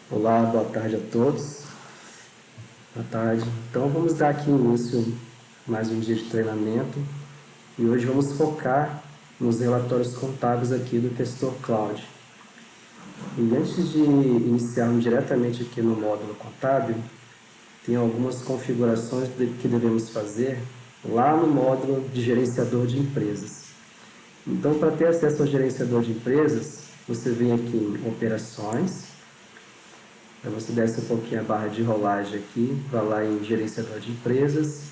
Olá, boa tarde a todos. Boa tarde. Então vamos dar aqui início a mais um dia de treinamento e hoje vamos focar nos relatórios contábeis aqui do Gestor Cloud. E antes de iniciarmos diretamente aqui no módulo contábil, tem algumas configurações que devemos fazer lá no módulo de gerenciador de empresas. Então, para ter acesso ao gerenciador de empresas, você vem aqui em operações. Aí você desce um pouquinho a barra de rolagem aqui, vai lá em gerenciador de empresas,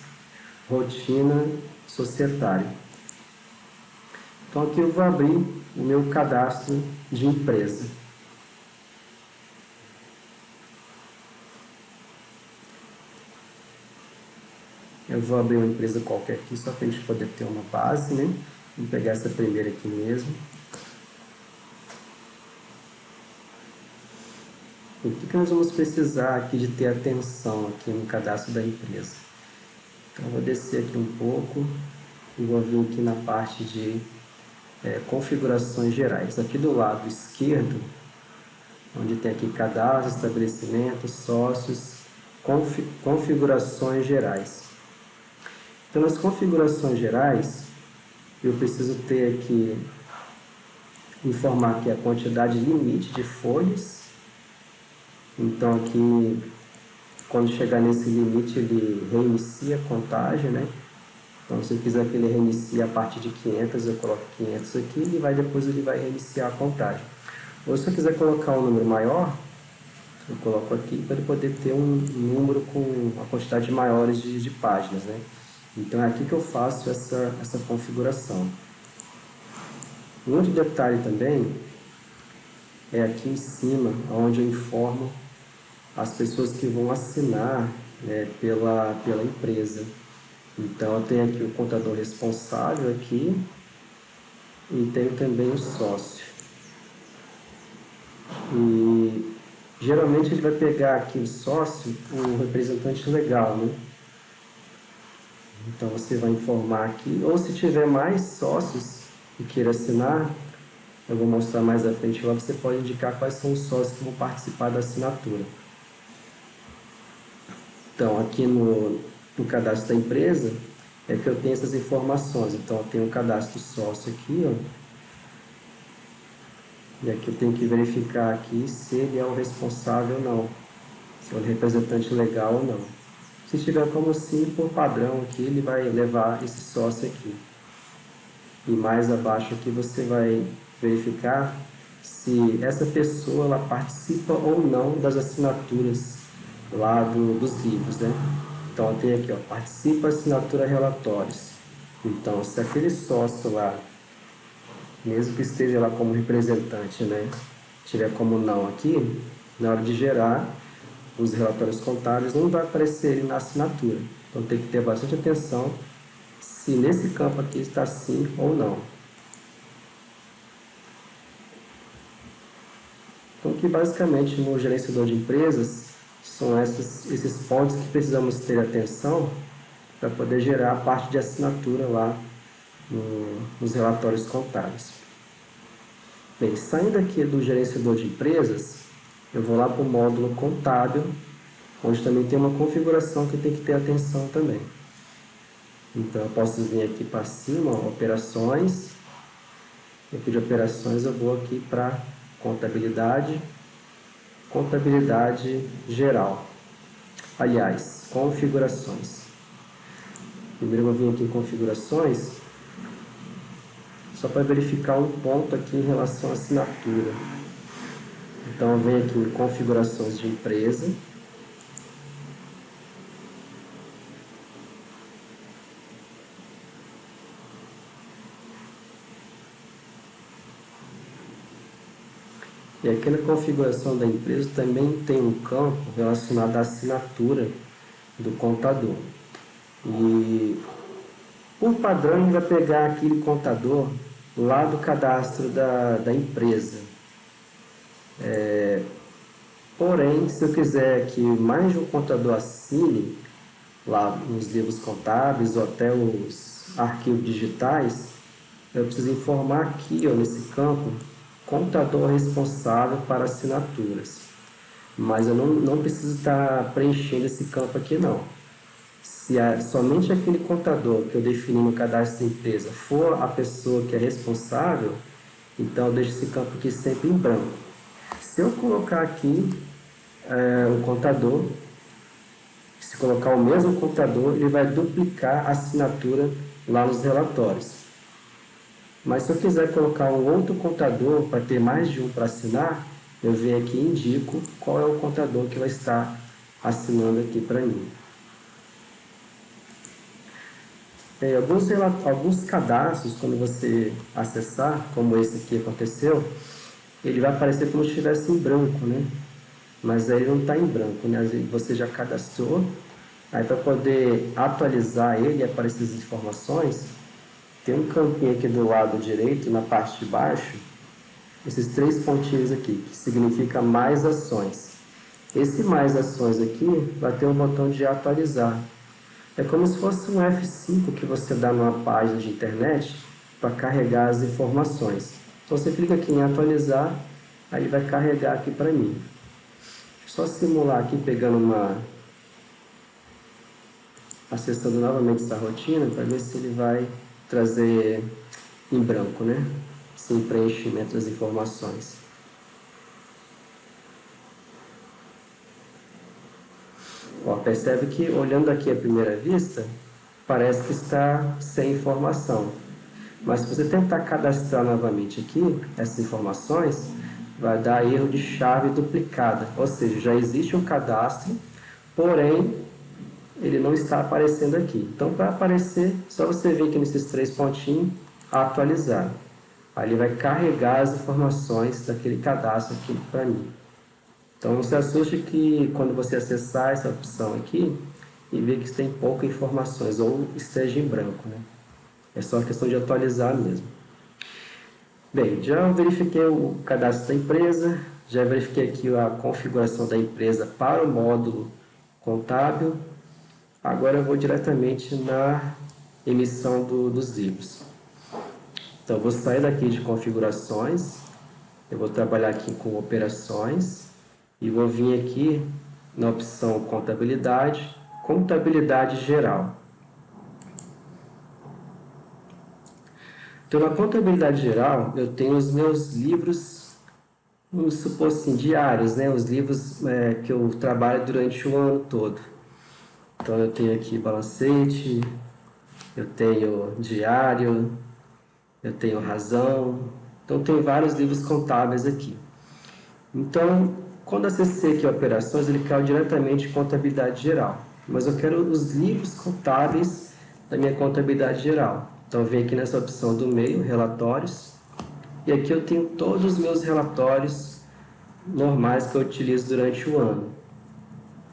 rotina societária. Então aqui eu vou abrir o meu cadastro de empresa. Eu vou abrir uma empresa qualquer aqui, só para a gente poder ter uma base, né? Vou pegar essa primeira aqui mesmo. O que nós vamos precisar aqui de ter atenção aqui no cadastro da empresa? Então, eu vou descer aqui um pouco e vou vir aqui na parte de configurações gerais. Aqui do lado esquerdo, onde tem aqui cadastro, estabelecimento, sócios, configurações gerais. Então, nas configurações gerais, eu preciso ter aqui, informar aqui a quantidade limite de folhas. Então, aqui, quando chegar nesse limite, ele reinicia a contagem, né? Então, se eu quiser que ele reinicie a partir de 500, eu coloco 500 aqui e depois ele vai reiniciar a contagem. Ou se eu quiser colocar um número maior, eu coloco aqui para ele poder ter um número com uma quantidade maior de páginas, né? Então, é aqui que eu faço essa configuração. Um outro detalhe também é aqui em cima, onde eu informo as pessoas que vão assinar, né, pela empresa. Então, eu tenho aqui o contador responsável aqui e tenho também o sócio. E geralmente ele vai pegar aqui o sócio, o representante legal, né? Então, você vai informar aqui, ou se tiver mais sócios que queira assinar, eu vou mostrar mais à frente lá, você pode indicar quais são os sócios que vão participar da assinatura. Então, aqui no cadastro da empresa, é que eu tenho essas informações. Então, eu tenho o cadastro sócio aqui, ó. E aqui eu tenho que verificar aqui se ele é o responsável ou não. Se é o representante legal ou não. Se tiver como sim, por padrão aqui, ele vai levar esse sócio aqui. E mais abaixo aqui você vai verificar se essa pessoa ela participa ou não das assinaturas lá dos livros, né? Então, eu tenho aqui, ó, participa, assinatura, relatórios. Então, se aquele sócio lá, mesmo que esteja lá como representante, né, tiver como não aqui, na hora de gerar os relatórios contábeis, não vai aparecer ele na assinatura. Então, tem que ter bastante atenção se nesse campo aqui está sim ou não. Então, aqui basicamente no gerenciador de empresas, são esses pontos que precisamos ter atenção para poder gerar a parte de assinatura lá nos relatórios contábeis. Bem, saindo aqui do gerenciador de empresas, eu vou lá para o módulo contábil, onde também tem uma configuração que tem que ter atenção também. Então, eu posso vir aqui para cima, ó, operações. Aqui de operações eu vou aqui para contabilidade geral. Aliás, configurações. Primeiro eu vou vir aqui em configurações, só para verificar um ponto aqui em relação à assinatura. Então, eu venho aqui em configurações de empresa. E aqui na configuração da empresa também tem um campo relacionado à assinatura do contador. E por padrão ele vai pegar aquele contador lá do cadastro da empresa. Porém, se eu quiser que mais de um contador assine lá nos livros contábeis ou até os arquivos digitais, eu preciso informar aqui, ó, nesse campo, contador responsável para assinaturas. mas eu não preciso estar preenchendo esse campo aqui não. Se somente aquele contador que eu defini no cadastro da empresa for a pessoa que é responsável, então eu deixo esse campo aqui sempre em branco. Se eu colocar aqui um contador, se colocar o mesmo contador, ele vai duplicar a assinatura lá nos relatórios. Mas se eu quiser colocar um outro contador para ter mais de um para assinar, eu venho aqui e indico qual é o contador que vai estar assinando aqui para mim. Alguns cadastros, quando você acessar, como esse aqui aconteceu, ele vai aparecer como se estivesse em branco, né? Mas aí ele não está em branco, né? Você já cadastrou, aí para poder atualizar ele e aparecer as informações, tem um campinho aqui do lado direito, na parte de baixo, esses 3 pontinhos aqui, que significa mais ações. Esse mais ações aqui vai ter um botão de atualizar. É como se fosse um F5 que você dá numa página de internet para carregar as informações. Então você clica aqui em atualizar, aí ele vai carregar aqui para mim. Só simular aqui pegando acessando novamente essa rotina para ver se ele vai trazer em branco, né? Sem preenchimento das informações. Ó, percebe que olhando aqui à primeira vista, parece que está sem informação. Mas se você tentar cadastrar novamente aqui essas informações, vai dar erro de chave duplicada. Ou seja, já existe um cadastro, porém ele não está aparecendo aqui. Então, para aparecer, só você vir aqui nesses 3 pontinhos, atualizar. Aí ele vai carregar as informações daquele cadastro aqui para mim. Então, não se assuste que quando você acessar essa opção aqui e ver que tem poucas informações ou esteja em branco, né? É só questão de atualizar mesmo. Bem, já verifiquei o cadastro da empresa, já verifiquei aqui a configuração da empresa para o módulo contábil. Agora eu vou diretamente na emissão dos livros. Então, eu vou sair daqui de configurações, eu vou trabalhar aqui com operações e vou vir aqui na opção contabilidade, contabilidade geral. Então, na contabilidade geral, eu tenho os meus livros, vamos supor assim, diários, né? Os livros que eu trabalho durante o ano todo. Então, eu tenho aqui balancete, eu tenho diário, eu tenho razão. Então, tem vários livros contábeis aqui. Então, quando acessei aqui operações, ele caiu diretamente em contabilidade geral. Mas eu quero os livros contábeis da minha contabilidade geral. Então, eu venho aqui nessa opção do meio, relatórios. E aqui eu tenho todos os meus relatórios normais que eu utilizo durante o ano.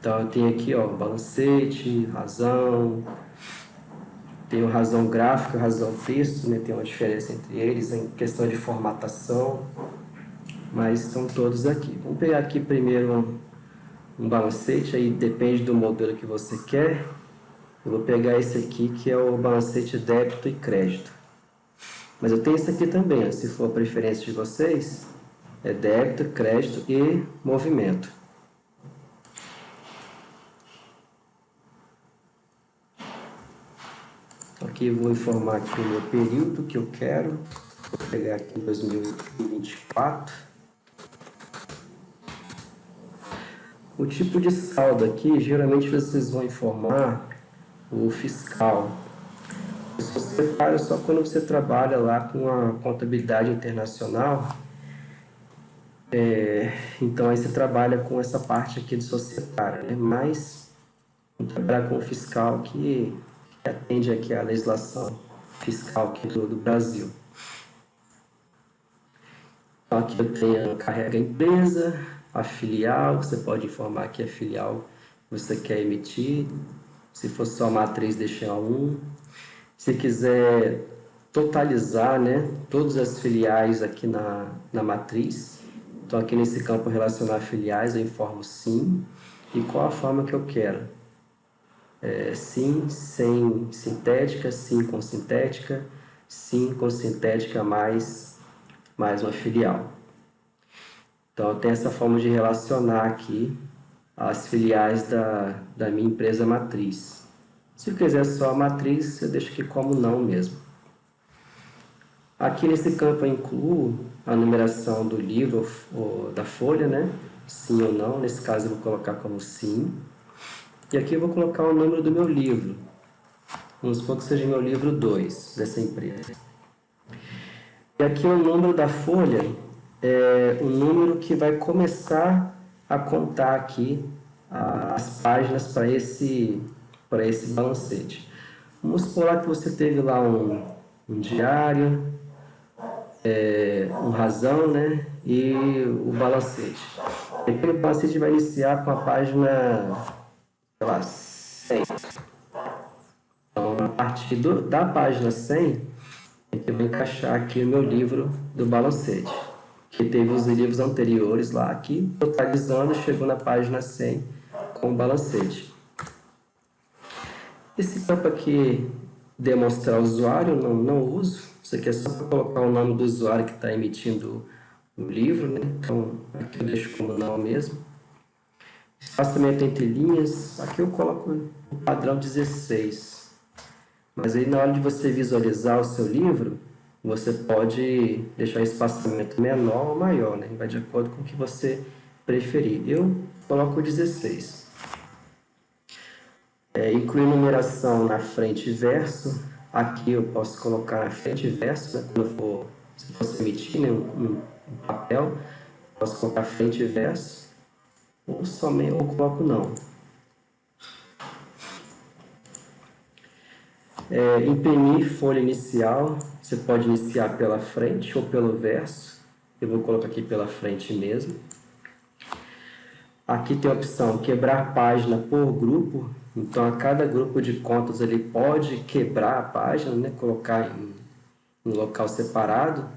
Então, eu tenho aqui, ó, balancete, razão, tenho razão gráfica, razão texto, né? Tem uma diferença entre eles em questão de formatação, mas estão todos aqui. Vamos pegar aqui primeiro um balancete, aí depende do modelo que você quer. Eu vou pegar esse aqui que é o balancete débito e crédito. Mas eu tenho esse aqui também, ó, se for a preferência de vocês, é débito, crédito e movimento. Aqui eu vou informar aqui o meu período que eu quero. Vou pegar aqui 2024. O tipo de saldo aqui, geralmente vocês vão informar o fiscal. Isso você para só quando você trabalha lá com a contabilidade internacional. Então aí você trabalha com essa parte aqui do societário, né? Mas vamos trabalhar com o fiscal que atende aqui a legislação fiscal aqui do Brasil. Então aqui eu tenho carrega a empresa, a filial, você pode informar que a filial que você quer emitir. Se for só matriz, deixa 1. Se quiser totalizar, né, todas as filiais aqui na matriz, então aqui nesse campo relacionar filiais, eu informo sim. E qual a forma que eu quero? Sim, sem sintética, sim com sintética mais uma filial. Então, eu tenho essa forma de relacionar aqui as filiais da minha empresa matriz. Se eu quiser só a matriz, eu deixo aqui como não mesmo. Aqui nesse campo eu incluo a numeração do livro ou da folha, né? Sim ou não. Nesse caso eu vou colocar como sim. E aqui eu vou colocar o número do meu livro. Vamos supor que seja meu livro 2 dessa empresa. E aqui o número da folha é o número que vai começar a contar aqui as páginas para esse balancete. Vamos supor lá que você teve lá um diário, um razão, né? E o balancete. Aquele balancete vai iniciar com a página, sei lá, 100. Então, a partir da página 100, eu vou encaixar aqui o meu livro do balancete, que teve os livros anteriores lá, aqui, totalizando, chegou na página 100 com o balancete. Esse campo aqui, demonstrar o usuário, não uso. Isso aqui é só para colocar o nome do usuário que está emitindo o livro, né? Então, aqui eu deixo como não mesmo. Espaçamento entre linhas, aqui eu coloco o padrão 16. Mas aí na hora de você visualizar o seu livro, você pode deixar o espaçamento menor ou maior, né? Vai de acordo com o que você preferir. Eu coloco 16. Incluir numeração na frente e verso. Aqui eu posso colocar na frente e verso, né? Quando se for emitir, né, um papel, posso colocar frente e verso, ou somente ou coloco não. Imprimir folha inicial, você pode iniciar pela frente ou pelo verso. Eu vou colocar aqui pela frente mesmo. Aqui tem a opção quebrar página por grupo. Então, a cada grupo de contas ele pode quebrar a página, né? Colocar em um local separado.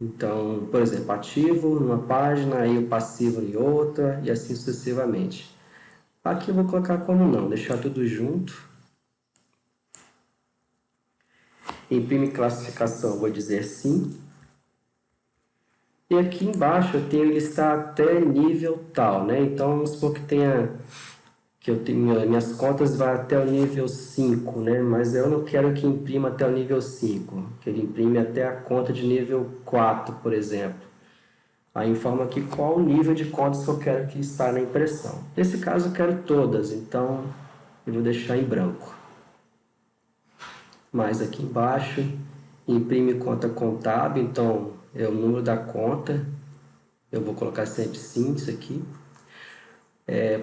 Então, por exemplo, ativo numa página, aí o passivo em outra, e assim sucessivamente. Aqui eu vou colocar como não, deixar tudo junto. Imprime classificação, vou dizer sim. E aqui embaixo eu tenho listar até nível tal, né? Então, vamos supor que eu tenho, minhas contas vão até o nível 5, né? Mas eu não quero que imprima até o nível 5, que ele imprime até a conta de nível 4, por exemplo. Aí informa aqui qual o nível de contas que eu quero que saia na impressão. Nesse caso eu quero todas, então eu vou deixar em branco. Mais aqui embaixo, imprime conta contábil, então é o número da conta, eu vou colocar sempre sim, isso aqui.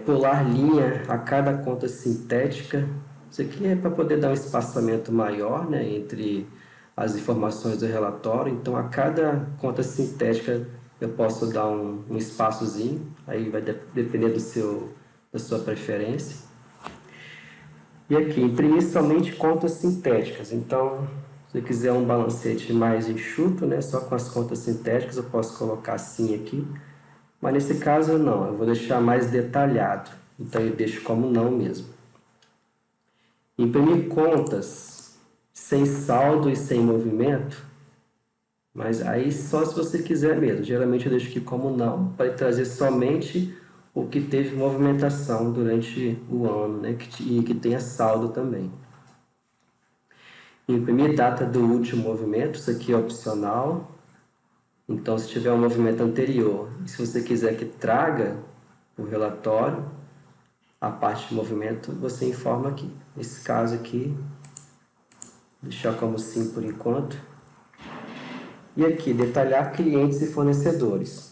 Pular linha a cada conta sintética, isso aqui é para poder dar um espaçamento maior, né, entre as informações do relatório, então a cada conta sintética eu posso dar um espaçozinho, aí vai depender da sua preferência. E aqui, imprimir somente contas sintéticas. Então, se eu quiser um balancete mais enxuto, né, só com as contas sintéticas, eu posso colocar assim aqui. Mas nesse caso, não. Eu vou deixar mais detalhado. Então, eu deixo como não mesmo. Imprimir contas sem saldo e sem movimento. Mas aí só se você quiser mesmo. Geralmente eu deixo aqui como não, para trazer somente o que teve movimentação durante o ano, né? E que tenha saldo também. Imprimir data do último movimento, isso aqui é opcional. Então, se tiver um movimento anterior, e se você quiser que traga o relatório, a parte de movimento, você informa aqui. Nesse caso aqui, deixar como sim por enquanto. E aqui, detalhar clientes e fornecedores.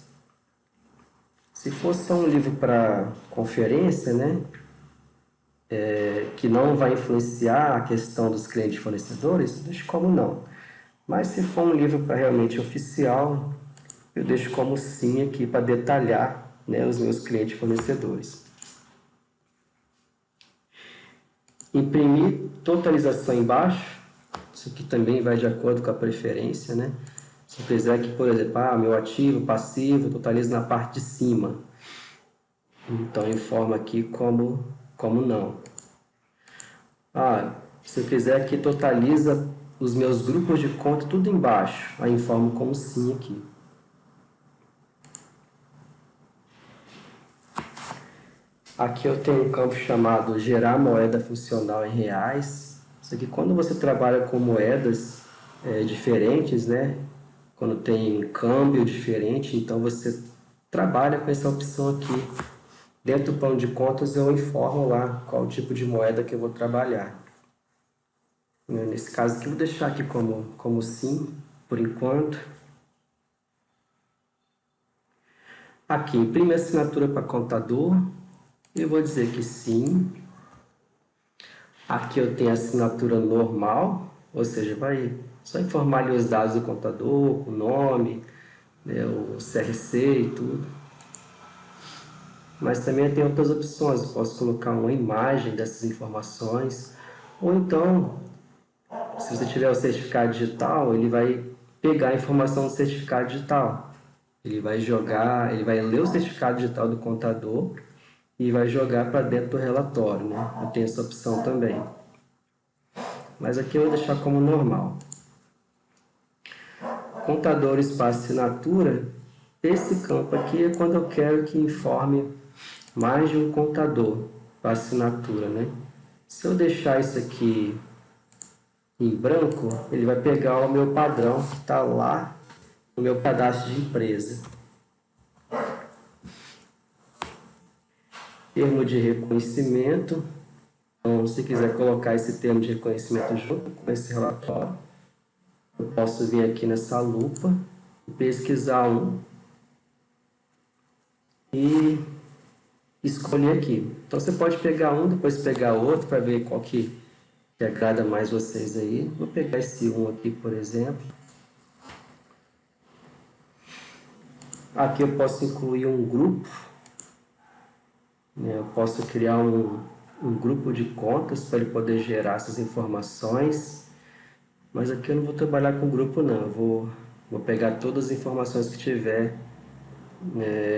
Se fosse um livro para conferência, né, que não vai influenciar a questão dos clientes e fornecedores, eu deixo como não. Mas se for um livro para realmente oficial, eu deixo como sim aqui para detalhar, né, os meus clientes e fornecedores. Imprimir totalização embaixo, isso aqui também vai de acordo com a preferência, né? Se eu quiser que, por exemplo, meu ativo, passivo, totaliza na parte de cima. Então, informa aqui como não. Se eu quiser que totaliza os meus grupos de conta tudo embaixo, aí informo como sim aqui. Aqui eu tenho um campo chamado gerar moeda funcional em reais. Isso aqui, quando você trabalha com moedas diferentes, né? Quando tem um câmbio diferente, então você trabalha com essa opção aqui. Dentro do plano de contas eu informo lá qual tipo de moeda que eu vou trabalhar. Nesse caso aqui eu vou deixar aqui como sim, por enquanto. Aqui, imprime assinatura para contador. Eu vou dizer que sim. Aqui eu tenho a assinatura normal, ou seja, vai só informar ali os dados do contador, o nome, né, o CRC e tudo. Mas também tem outras opções, eu posso colocar uma imagem dessas informações, ou então, se você tiver o certificado digital, ele vai pegar a informação do certificado digital. Ele vai ler o certificado digital do contador e vai jogar para dentro do relatório, né? Eu tenho essa opção também. Mas aqui eu vou deixar como normal. Contador espaço assinatura, esse campo aqui é quando eu quero que informe mais de um contador para assinatura, né? Se eu deixar isso aqui em branco, ele vai pegar o meu padrão que está lá no meu cadastro de empresa. Termo de reconhecimento. Então, se quiser colocar esse termo de reconhecimento junto com esse relatório, eu posso vir aqui nessa lupa, pesquisar um e escolher aqui. Então, você pode pegar um, depois pegar outro para ver qual que agrada mais vocês aí. Vou pegar esse um aqui, por exemplo. Aqui eu posso incluir um grupo. Eu posso criar um grupo de contas para ele poder gerar essas informações. Mas aqui eu não vou trabalhar com grupo, não. Eu vou pegar todas as informações que tiver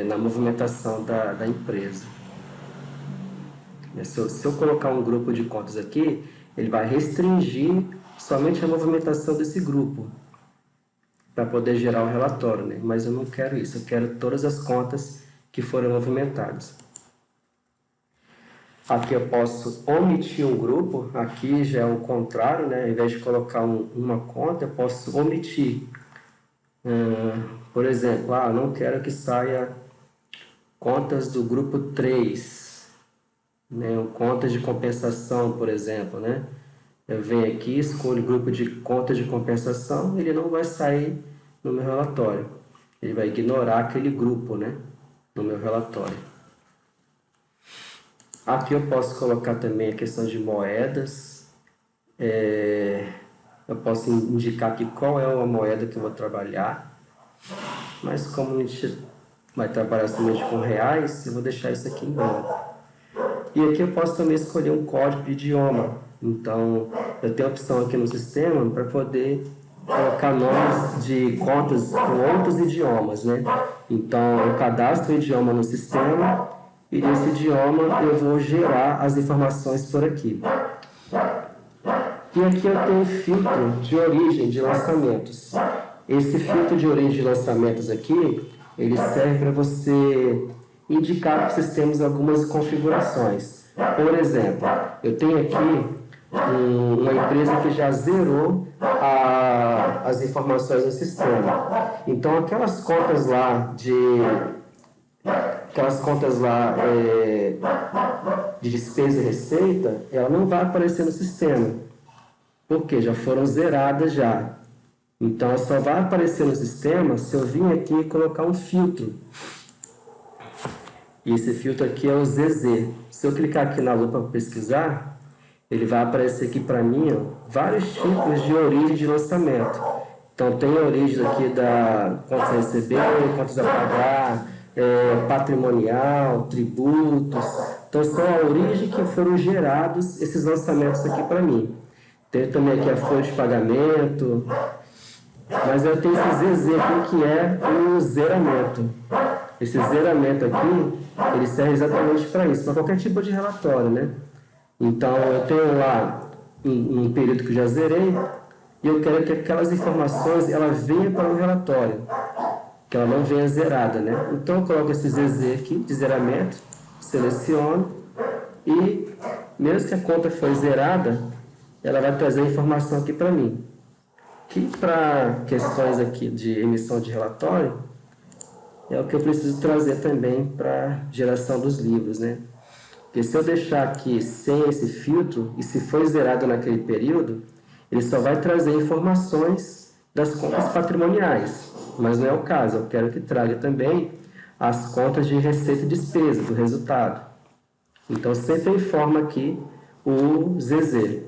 na movimentação da empresa. Se eu colocar um grupo de contas aqui, ele vai restringir somente a movimentação desse grupo para poder gerar o relatório, né? Mas eu não quero isso, eu quero todas as contas que foram movimentadas. Aqui eu posso omitir um grupo, aqui já é o contrário, né? Ao invés de colocar uma conta, eu posso omitir. Por exemplo, não quero que saia contas do grupo 3, né? Contas de compensação, por exemplo, né? Eu venho aqui, escolho o grupo de contas de compensação, ele não vai sair no meu relatório. Ele vai ignorar aquele grupo, né? No meu relatório. Aqui eu posso colocar também a questão de moedas. Eu posso indicar aqui qual é a moeda que eu vou trabalhar. Mas como a gente vai trabalhar somente com reais, eu vou deixar isso aqui em branco. E aqui eu posso também escolher um código de idioma. Então, eu tenho a opção aqui no sistema para poder colocar nomes de contas com outros idiomas, né? Então, eu cadastro o idioma no sistema e nesse idioma eu vou gerar as informações por aqui. E aqui eu tenho um filtro de origem de lançamentos. Esse filtro de origem de lançamentos aqui, ele serve para você indicar para os sistemas algumas configurações. Por exemplo, eu tenho aqui uma empresa que já zerou as informações no sistema. Então, aquelas contas lá de despesa e receita, ela não vai aparecer no sistema, porque já foram zeradas já. Então, ela só vai aparecer no sistema se eu vir aqui e colocar um filtro. E esse filtro aqui é o ZZ. Se eu clicar aqui na lupa para pesquisar, ele vai aparecer aqui para mim vários tipos de origem de lançamento. Então, tem a origem aqui da contas a receber, contas a pagar, patrimonial, tributos. Então, são a origem que foram gerados esses lançamentos aqui para mim. Tem também aqui a folha de pagamento, mas eu tenho esse ZZ aqui que é o zeramento. Esse zeramento aqui, ele serve exatamente para isso, para qualquer tipo de relatório, né? Então, eu tenho lá um período que eu já zerei e eu quero que aquelas informações ela venha para o relatório, que ela não venha zerada, né? Então, eu coloco esse ZZ aqui de zeramento, seleciono e mesmo que a conta foi zerada, ela vai trazer a informação aqui para mim. Que para questões aqui de emissão de relatório, é o que eu preciso trazer também para geração dos livros, né? Porque se eu deixar aqui sem esse filtro, e se foi zerado naquele período, ele só vai trazer informações das contas patrimoniais. Mas não é o caso, eu quero que traga também as contas de receita e despesa, do resultado. Então, sempre informa aqui o ZZ.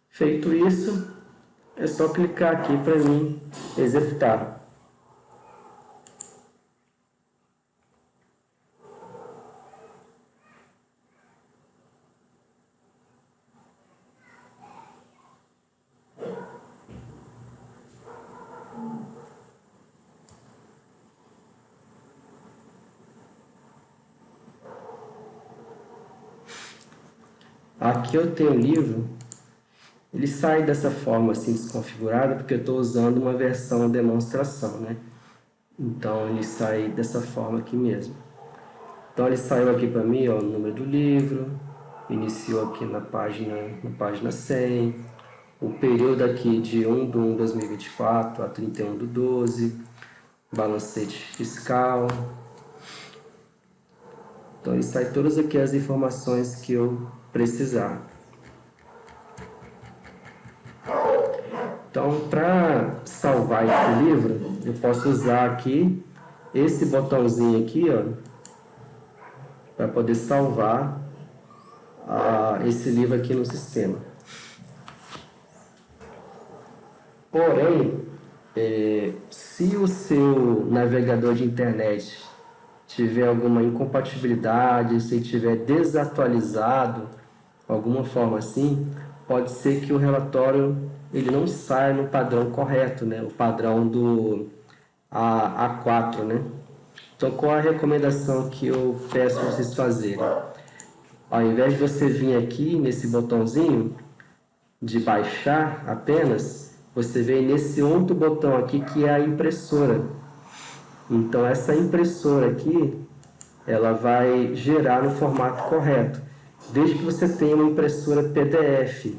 Feito isso, é só clicar aqui para mim executar. Aqui eu tenho o livro, ele sai dessa forma assim desconfigurada porque eu estou usando uma versão demonstração, né? Então ele sai dessa forma aqui mesmo. Então ele saiu aqui para mim, ó, o número do livro, iniciou aqui na página 100, o período aqui de 1/1/2024 a 31/12, balancete fiscal. Então ele sai todas aqui as informações que eu precisar. Então, para salvar esse livro, eu posso usar aqui esse botãozinho aqui, ó, para poder salvar esse livro aqui no sistema. Porém, se o seu navegador de internet tiver alguma incompatibilidade, se estiver desatualizado, alguma forma assim, pode ser que o relatório ele não saia no padrão correto, né? O padrão do A4, né? Então, qual a recomendação que eu peço para vocês fazerem? Ao invés de você vir aqui nesse botãozinho de baixar apenas, você vem nesse outro botão aqui que é a impressora. Então, essa impressora aqui, ela vai gerar no formato correto, desde que você tenha uma impressora PDF.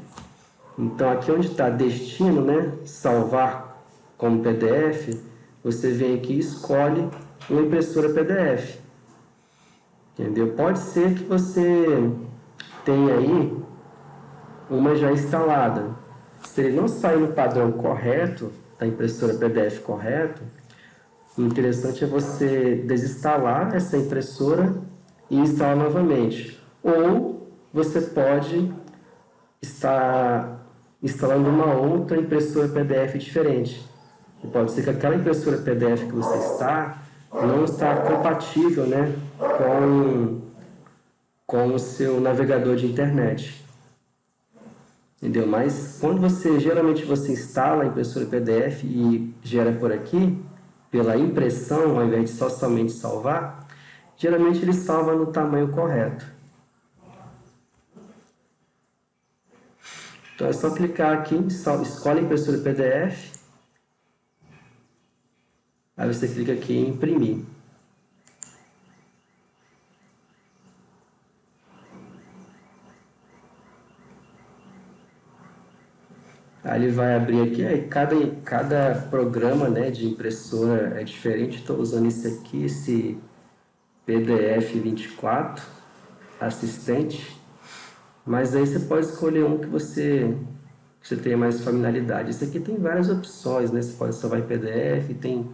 Então, aqui onde está destino, né, salvar como PDF, você vem aqui e escolhe uma impressora PDF. Entendeu? Pode ser que você tenha aí uma já instalada. Se ele não sair no padrão correto, da impressora PDF correto, o interessante é você desinstalar essa impressora e instalar novamente. Ou você pode estar instalando uma outra impressora PDF diferente. E pode ser que aquela impressora PDF que você não está compatível, né, com o seu navegador de internet. Entendeu? Mas quando geralmente você instala a impressora PDF e gera por aqui, pela impressão, ao invés de somente salvar, geralmente ele salva no tamanho correto. Então é só clicar aqui, escolhe a impressora PDF, aí você clica aqui em imprimir. Aí ele vai abrir aqui, aí cada programa, né, de impressora é diferente. Estou usando esse aqui, esse PDF 24, assistente. Mas aí você pode escolher um que você tenha mais familiaridade. Esse aqui tem várias opções, né? Você pode salvar em PDF, tem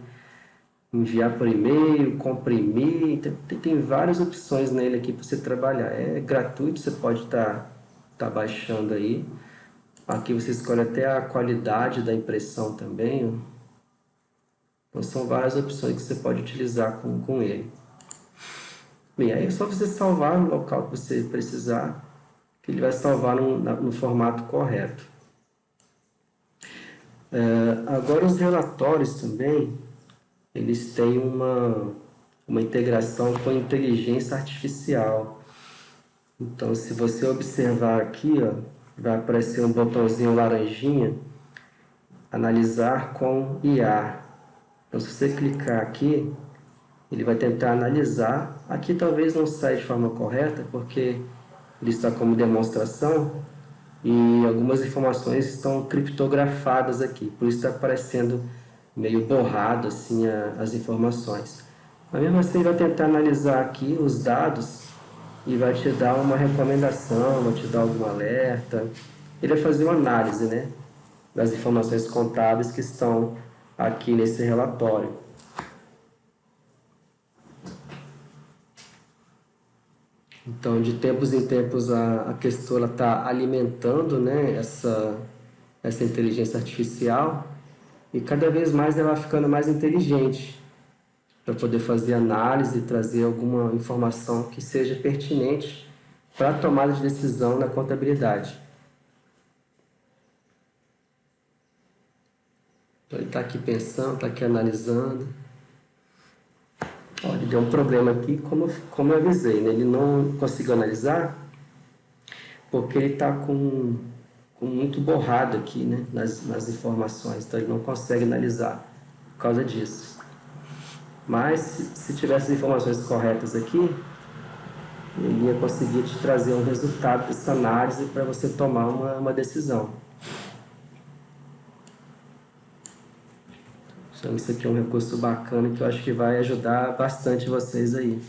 enviar por e-mail, comprimir, tem várias opções nele aqui para você trabalhar. É gratuito, você pode estar baixando aí. Aqui você escolhe até a qualidade da impressão também. Então são várias opções que você pode utilizar com ele. Bem, aí é só você salvar no local que você precisar, que ele vai salvar no formato correto. Agora os relatórios também, eles têm uma integração com inteligência artificial. Então, se você observar aqui, ó, vai aparecer um botãozinho laranjinha, analisar com IA. Então, se você clicar aqui, ele vai tentar analisar. Aqui talvez não saia de forma correta, porque ele está como demonstração e algumas informações estão criptografadas aqui, por isso está aparecendo meio borrado assim as informações. Mas mesmo assim, ele vai tentar analisar aqui os dados e vai te dar uma recomendação, vai te dar algum alerta. Ele vai fazer uma análise, né, das informações contábeis que estão aqui nesse relatório. Então, de tempos em tempos, a gestora está alimentando, né, essa inteligência artificial e cada vez mais ela vai ficando mais inteligente para poder fazer análise e trazer alguma informação que seja pertinente para a tomada de decisão na contabilidade. Então, ele está aqui pensando, está aqui analisando. Olha, deu um problema aqui, como eu avisei, né? Ele não conseguiu analisar porque ele está com muito borrado aqui, né? nas informações, então ele não consegue analisar por causa disso. Mas se tivesse as informações corretas aqui, ele ia conseguir te trazer um resultado dessa análise para você tomar uma decisão. Então, isso aqui é um recurso bacana que eu acho que vai ajudar bastante vocês aí.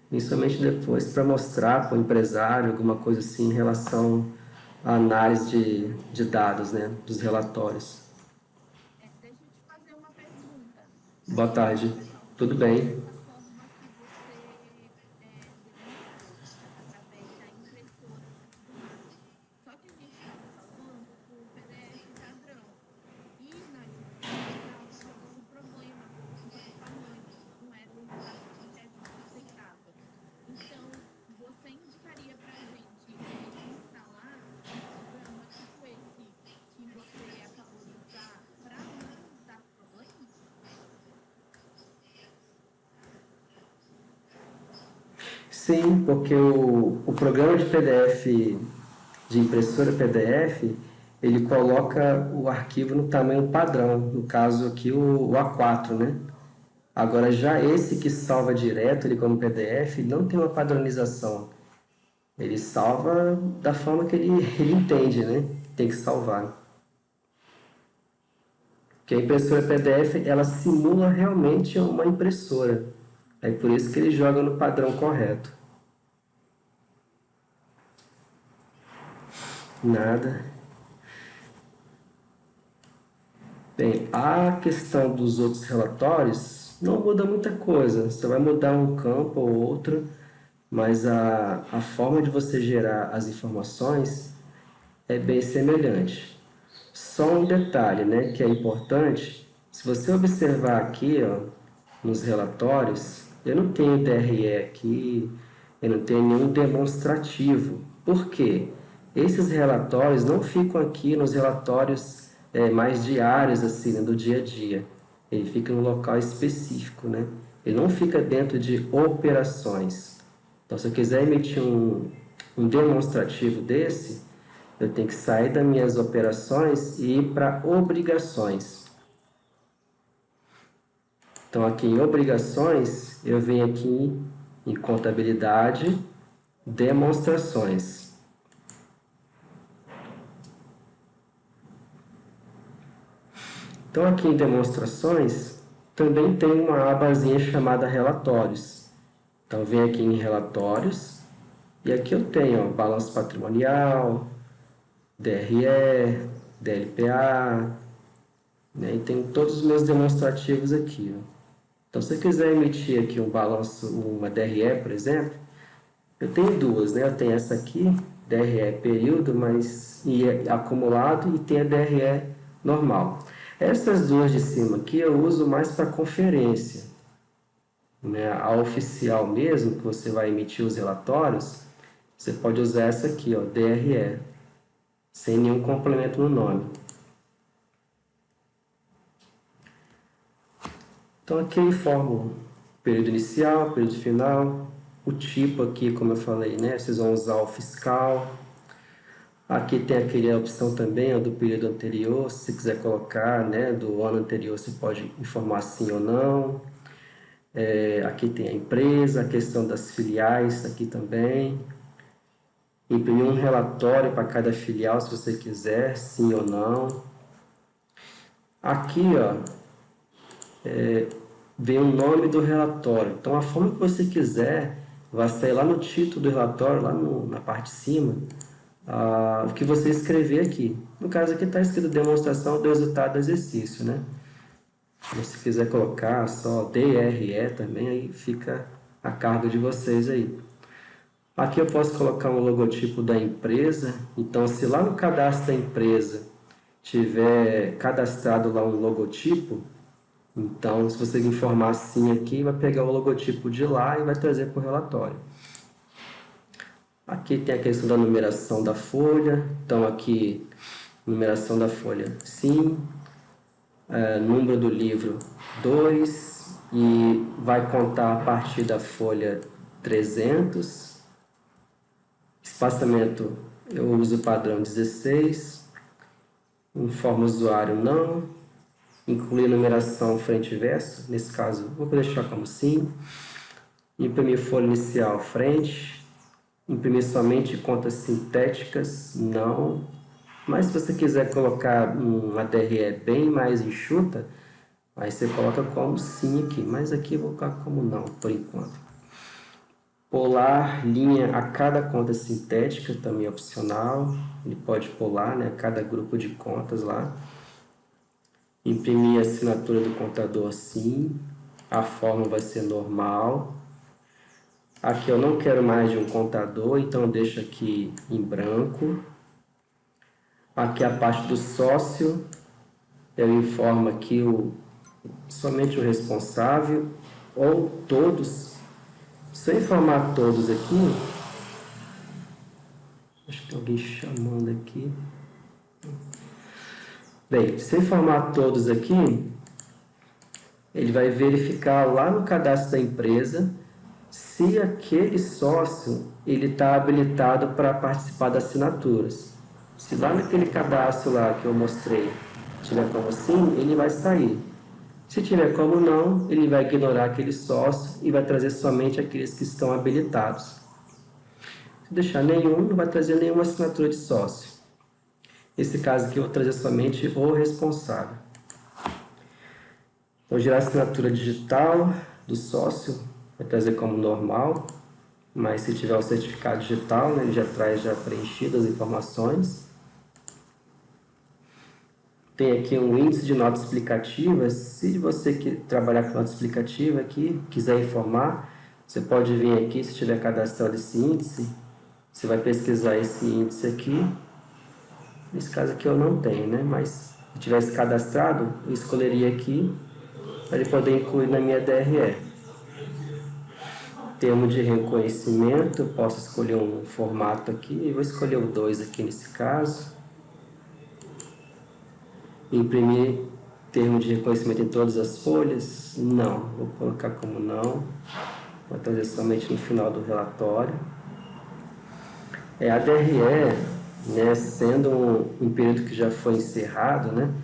Principalmente depois para mostrar para o empresário alguma coisa assim em relação à análise de dados, né, dos relatórios. Deixa eu te fazer uma pergunta. Boa tarde. Tudo bem? Essa forma que você demonstrou através da impressora e tudo mais. Só que a gente estava salvando o PDF padrão. E na distribuição estava dando problema por conta do tamanho. Não era o tamanho que a gente aceitava. Então, você indicaria para a gente instalar um programa tipo esse que você acabou de usar para não dar problema? Sim, porque o programa de PDF, de impressora PDF, ele coloca o arquivo no tamanho padrão, no caso aqui o A4, né? Agora já esse que salva direto ele como PDF, não tem uma padronização. Ele salva da forma que ele entende, né? Tem que salvar. Porque a impressora PDF, ela simula realmente uma impressora. É por isso que ele joga no padrão correto. Nada. Bem, a questão dos outros relatórios não muda muita coisa. Você vai mudar um campo ou outro, mas a forma de você gerar as informações é bem semelhante. Só um detalhe, né, que é importante. Se você observar aqui, ó, nos relatórios, eu não tenho DRE aqui, eu não tenho nenhum demonstrativo. Por quê? Esses relatórios não ficam aqui nos relatórios mais diários, assim, né, do dia a dia. Ele fica no local específico, né? Ele não fica dentro de operações. Então, se eu quiser emitir um demonstrativo desse, eu tenho que sair das minhas operações e ir para obrigações. Então, aqui em obrigações, eu venho aqui em contabilidade, demonstrações. Então, aqui em demonstrações, também tem uma abazinha chamada relatórios. Então, vem aqui em relatórios, e aqui eu tenho ó, balanço patrimonial, DRE, DLPA, né? E tem todos os meus demonstrativos aqui. Ó. Então, se eu quiser emitir aqui um balanço, uma DRE, por exemplo, eu tenho duas, né? Eu tenho essa aqui, DRE período, mas acumulado, e tem a DRE normal. Essas duas de cima aqui eu uso mais para conferência. Né? A oficial mesmo, que você vai emitir os relatórios, você pode usar essa aqui, ó, DRE, sem nenhum complemento no nome. Então aqui eu informo período inicial, período final, o tipo aqui, como eu falei, né? Vocês vão usar o fiscal. Aqui tem aquela opção também ó, do período anterior, se você quiser colocar, né, do ano anterior, você pode informar sim ou não. Aqui tem a empresa, a questão das filiais aqui também. Imprimir um relatório para cada filial, se você quiser, sim ou não. Aqui, ó, vem o nome do relatório. Então, a forma que você quiser, vai sair lá no título do relatório, lá na parte de cima, o que você escrever aqui. No caso aqui está escrito demonstração do resultado do exercício, né? Se você quiser colocar só DRE também, aí fica a cargo de vocês aí. Aqui eu posso colocar um logotipo da empresa. Então, se lá no cadastro da empresa tiver cadastrado lá um logotipo, então, se você informar assim aqui, vai pegar o logotipo de lá e vai trazer para o relatório. Aqui tem a questão da numeração da folha. Então, aqui, numeração da folha sim, número do livro 2 e vai contar a partir da folha 300. Espaçamento, eu uso o padrão 16. Informa o usuário não. Incluir numeração frente e verso, nesse caso vou deixar como sim. Imprimir folha inicial frente. Imprimir somente contas sintéticas, não. Mas se você quiser colocar uma DRE bem mais enxuta, aí você coloca como sim aqui. Mas aqui eu vou colocar como não, por enquanto. Pular linha a cada conta sintética, também é opcional. Ele pode pular, né, a cada grupo de contas lá. Imprimir a assinatura do contador sim. A forma vai ser normal. Aqui eu não quero mais de um contador, então eu deixo aqui em branco. Aqui a parte do sócio, eu informo aqui somente o responsável ou todos. Se eu informar todos aqui, acho que tem alguém chamando aqui. Bem, se eu informar todos aqui, ele vai verificar lá no cadastro da empresa se aquele sócio ele está habilitado para participar das assinaturas. Se lá naquele cadastro lá que eu mostrei tiver como sim, ele vai sair. Se tiver como não, ele vai ignorar aquele sócio e vai trazer somente aqueles que estão habilitados. Se deixar nenhum, não vai trazer nenhuma assinatura de sócio. Nesse caso aqui eu vou trazer somente o responsável. Então, gerar assinatura digital do sócio, vai trazer como normal, mas se tiver o certificado digital, né, ele já traz já preenchidas as informações. Tem aqui um índice de notas explicativas. Se você que trabalhar com nota explicativa aqui, quiser informar, você pode vir aqui, se tiver cadastrado esse índice, você vai pesquisar esse índice aqui. Nesse caso aqui eu não tenho, né? Mas se tivesse cadastrado, eu escolheria aqui para ele poder incluir na minha DRE. Termo de reconhecimento, eu posso escolher um formato aqui, eu vou escolher o 2 aqui nesse caso. Imprimir termo de reconhecimento em todas as folhas? Não, vou colocar como não. Vou trazer somente no final do relatório. A DRE, né, sendo um período que já foi encerrado, né?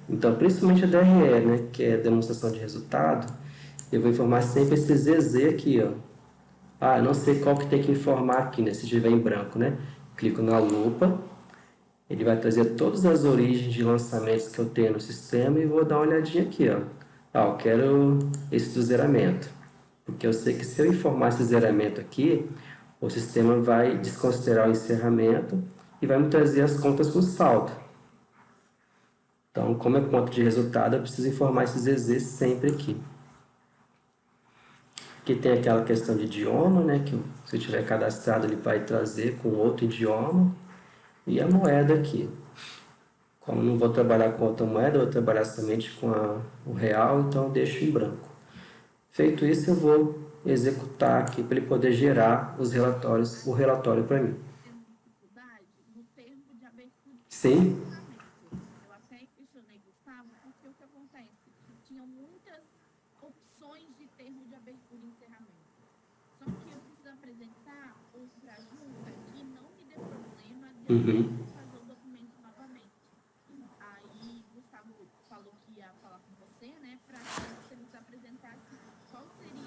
Então, principalmente a DRE, né, que é a demonstração de resultado, eu vou informar sempre esse ZZ aqui, ó. Ah, não sei qual que tem que informar aqui, né, se estiver em branco, né? Clico na lupa, ele vai trazer todas as origens de lançamentos que eu tenho no sistema e vou dar uma olhadinha aqui, ó. Ah, eu quero esse do zeramento, porque eu sei que se eu informar esse zeramento aqui, o sistema vai desconsiderar o encerramento e vai me trazer as contas com saldo. Então, como é conta de resultado, eu preciso informar esse ZZ sempre aqui. Aqui tem aquela questão de idioma, né, que se tiver cadastrado ele vai trazer com outro idioma. E a moeda aqui. Como não vou trabalhar com outra moeda, vou trabalhar somente com o real, então eu deixo em branco. Feito isso, eu vou executar aqui para ele poder gerar o relatório para mim. Tendo dificuldade no termo de abertura e Sim, encerramento. Eu até questionei Gustavo, porque o que acontece? Tinham muitas opções de termo de abertura e encerramento. Só que eu preciso apresentar outra junta que não me dê problema de eu ter que fazer o documento novamente. Aí Gustavo falou que ia falar com você, né, para que você nos apresentasse qual seria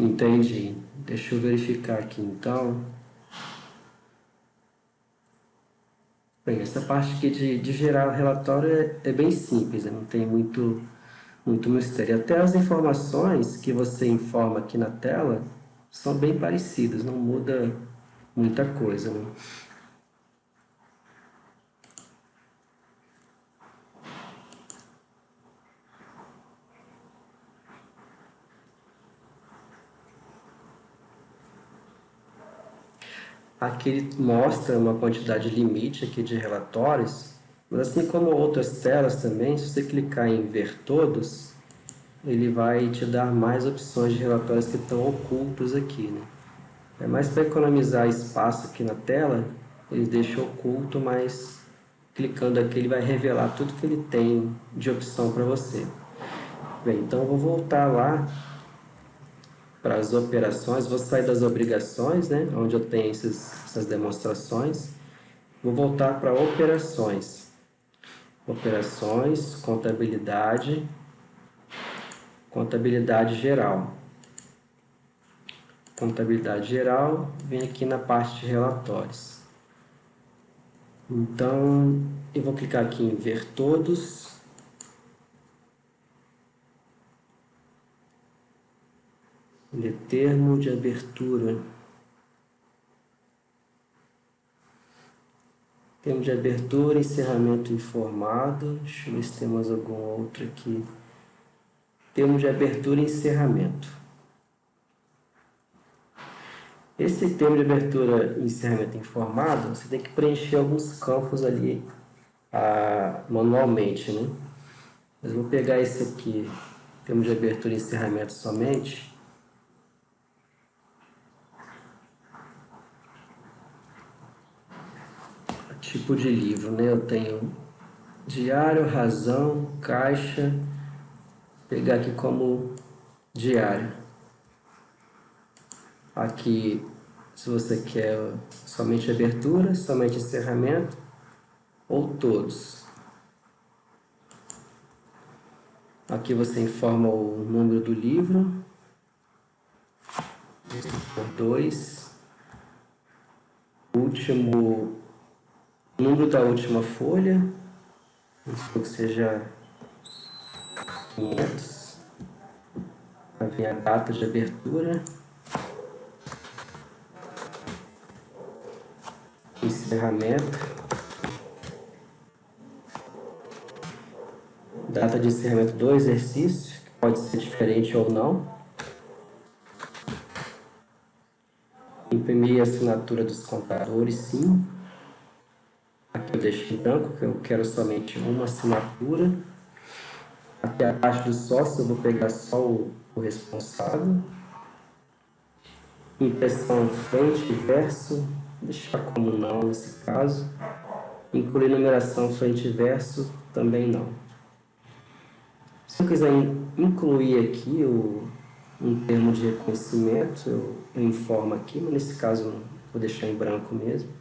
Entendi. Deixa eu verificar aqui então. Bem, essa parte aqui de gerar o relatório é bem simples, né? Não tem muito mistério. Até as informações que você informa aqui na tela são bem parecidas, não muda muita coisa, né? Aqui ele mostra uma quantidade limite aqui de relatórios, mas assim como outras telas também, se você clicar em ver todos, ele vai te dar mais opções de relatórios que estão ocultos aqui, né? É mais para economizar espaço aqui na tela, ele deixa oculto, mas clicando aqui ele vai revelar tudo que ele tem de opção para você. Bem, então eu vou voltar lá para as operações, vou sair das obrigações, né, onde eu tenho essas demonstrações, vou voltar para operações. Operações, contabilidade, contabilidade geral. Contabilidade geral, vem aqui na parte de relatórios. Então, eu vou clicar aqui em ver todos. De termo de abertura. Termo de abertura, encerramento informado. Deixa eu ver se tem mais algum outro aqui. Termo de abertura e encerramento. Esse termo de abertura e encerramento informado, você tem que preencher alguns campos ali manualmente, né? Mas eu vou pegar esse aqui, termo de abertura e encerramento somente. Tipo de livro, né? Eu tenho diário, razão, caixa. Vou pegar aqui como diário. Aqui, se você quer somente abertura, somente encerramento ou todos. Aqui você informa o número do livro, 2, último número da última folha, vamos supor que seja 500, vai vir a data de abertura, encerramento, data de encerramento do exercício, que pode ser diferente ou não. Imprimir a assinatura dos contadores, sim. Aqui eu deixo em branco, que eu quero somente uma assinatura. Aqui a parte do sócio eu vou pegar só o responsável. Impressão frente e verso, deixar como não nesse caso. Incluir numeração frente e verso, também não. Se eu quiser incluir aqui um termo de reconhecimento, eu informo aqui, mas nesse caso eu vou deixar em branco mesmo.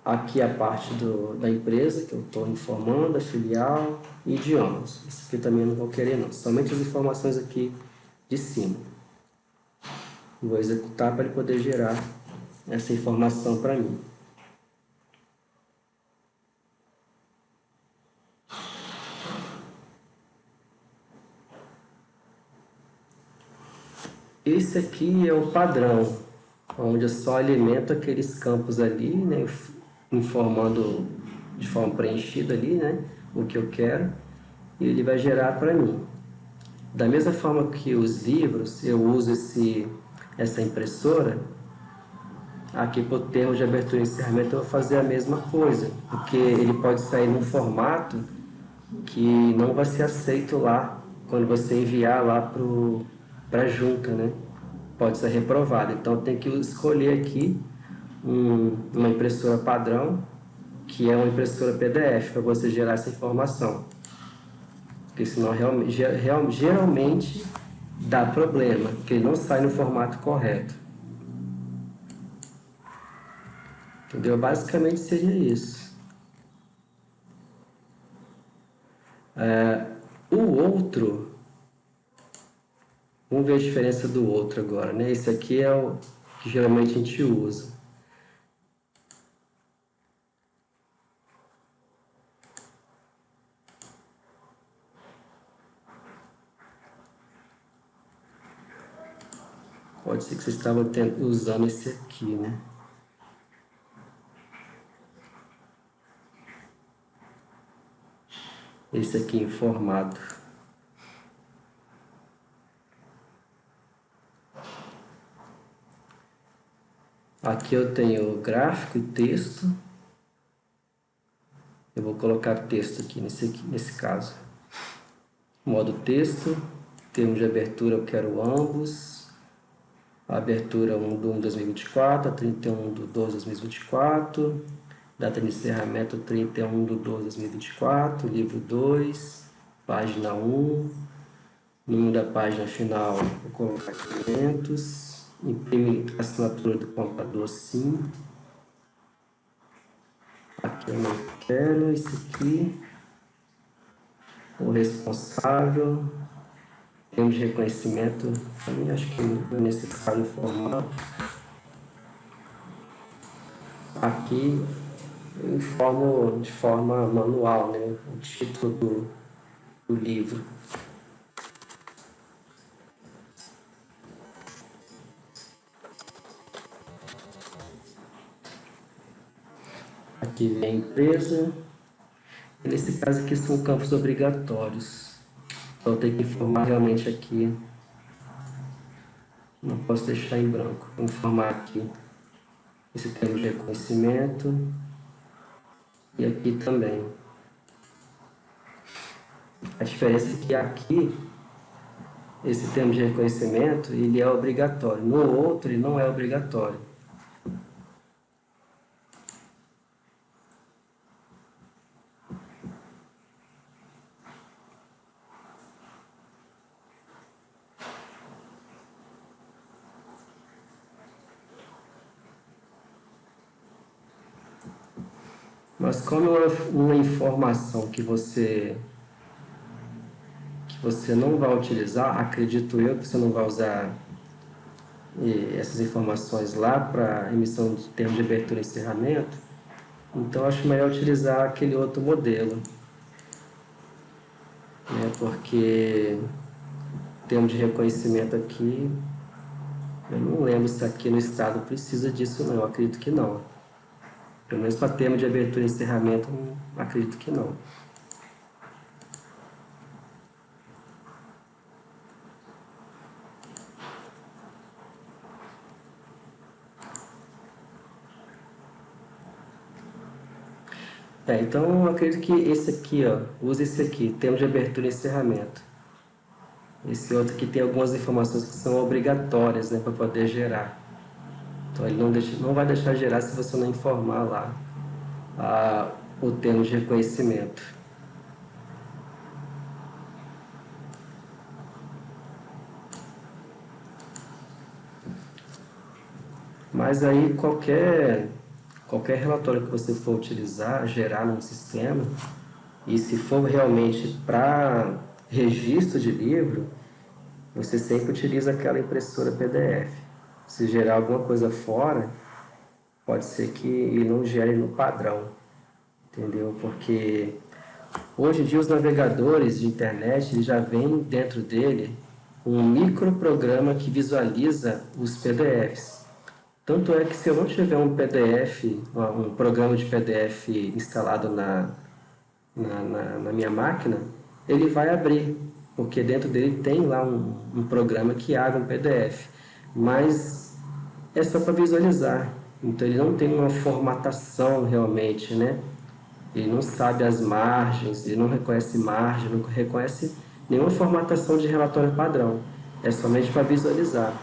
Aqui a parte da empresa que eu estou informando, a filial e idiomas. Isso aqui também eu não vou querer não, somente as informações aqui de cima. Vou executar para ele poder gerar essa informação para mim. Esse aqui é o padrão, onde eu só alimento aqueles campos ali, né, informando de forma preenchida ali, né, o que eu quero, e ele vai gerar para mim. Da mesma forma que os livros, eu uso essa impressora, aqui para o termo de abertura e encerramento eu vou fazer a mesma coisa, porque ele pode sair num formato que não vai ser aceito lá, quando você enviar lá para a junta, né? Pode ser reprovado. Então tem que escolher aqui uma impressora padrão, que é uma impressora PDF, para você gerar essa informação. Porque senão geralmente dá problema, porque ele não sai no formato correto. Entendeu? Basicamente seria isso. O outro, vamos ver a diferença do outro agora, né? Esse aqui é o que geralmente a gente usa. Pode ser que você estava usando esse aqui, né? Esse aqui em formato. Aqui eu tenho gráfico e texto. Eu vou colocar texto aqui nesse caso. Modo texto. Termos de abertura eu quero ambos. A abertura 1 de 1 de 2024, a 31 de 12 de 2024. Data de encerramento 31 de 12 de 2024. Livro 2. Página 1. Número da página final, vou colocar 500. Imprime a assinatura do computador, sim. Aqui eu não quero. Esse aqui. O responsável. Termos de reconhecimento. Também acho que não é necessário informar. Aqui eu informo de forma manual, né? O título do livro. Aqui vem a empresa. E nesse caso aqui são campos obrigatórios. Então eu tenho que informar realmente aqui. Não posso deixar em branco. Vou informar aqui esse termo de reconhecimento. E aqui também. A diferença é que aqui, esse termo de reconhecimento, ele é obrigatório. No outro, ele não é obrigatório. Mas como é uma informação que você não vai utilizar, acredito eu que você não vai usar essas informações lá para emissão de termo de abertura e encerramento, então acho melhor utilizar aquele outro modelo, né? Porque termo de reconhecimento aqui, eu não lembro se aqui no estado precisa disso não, eu acredito que não. Pelo menos para termo de abertura e encerramento, acredito que não. Então eu acredito que esse aqui, ó, use esse aqui, termo de abertura e encerramento. Esse outro aqui tem algumas informações que são obrigatórias, né, para poder gerar. Então ele não vai deixar gerar se você não informar lá o termo de reconhecimento. Mas aí qualquer relatório que você for utilizar, gerar num sistema, e se for realmente para registro de livro, você sempre utiliza aquela impressora PDF. Se gerar alguma coisa fora, pode ser que ele não gere no padrão, entendeu? Porque hoje em dia os navegadores de internet eles já vêm dentro dele um microprograma que visualiza os PDFs. Tanto é que se eu não tiver um PDF, um programa de PDF instalado na minha máquina, ele vai abrir, porque dentro dele tem lá um programa que abre um PDF, mas é só para visualizar, então ele não tem uma formatação realmente, né? Ele não sabe as margens, ele não reconhece margem, não reconhece nenhuma formatação de relatório padrão, é somente para visualizar.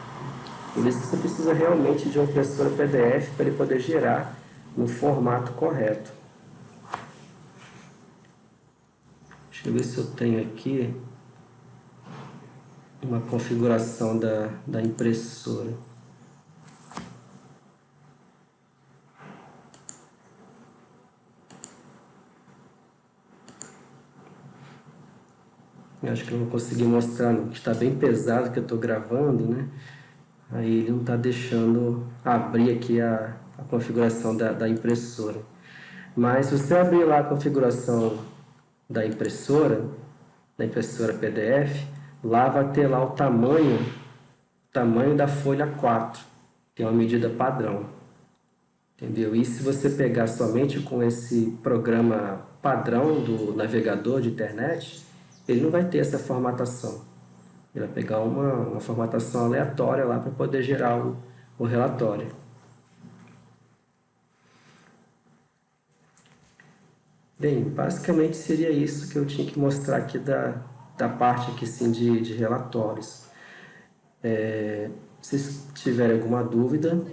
Por isso que você precisa realmente de uma impressora PDF para ele poder gerar no formato correto. Deixa eu ver se eu tenho aqui uma configuração da impressora. Eu acho que eu não vou conseguir mostrar, não, porque está bem pesado que eu estou gravando, né? Aí ele não está deixando abrir aqui a configuração da impressora. Mas se você abrir lá a configuração da impressora PDF, lá vai ter lá o tamanho da folha 4, que é uma medida padrão. Entendeu? E se você pegar somente com esse programa padrão do navegador de internet, ele não vai ter essa formatação. Ele vai pegar uma formatação aleatória lá para poder gerar o relatório. Bem, basicamente seria isso que eu tinha que mostrar aqui da parte aqui, sim, de relatórios. Se vocês tiverem alguma dúvida,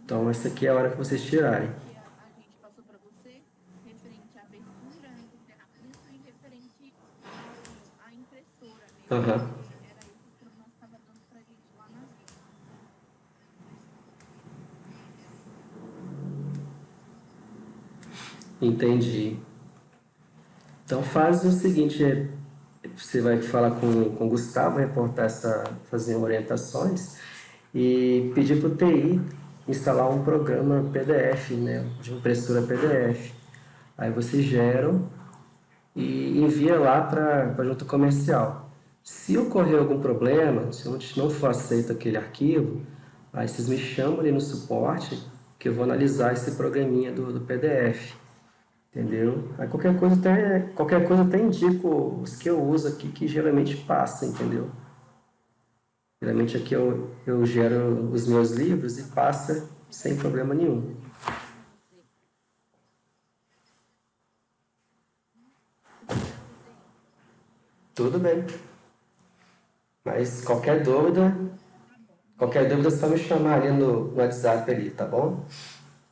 então essa aqui é a hora que vocês tirarem. Que a gente passou para você, referente à abertura, né, do ferramenta e referente à impressora mesmo, Aham. porque era esses problemas que estava dando para a gente lá na Vivo. Entendi. Então faz o seguinte, você vai falar com o Gustavo, reportar fazer orientações e pedir para o TI instalar um programa PDF, né, de impressora PDF. Aí vocês geram e envia lá para a junta comercial. Se ocorrer algum problema, se não for aceito aquele arquivo, aí vocês me chamam ali no suporte que eu vou analisar esse programinha do PDF. Entendeu? Aí qualquer coisa até indico os que eu uso aqui que geralmente passa, entendeu? Geralmente aqui eu gero os meus livros e passa sem problema nenhum. Tudo bem. Mas qualquer dúvida é só me chamar ali no WhatsApp ali, tá bom?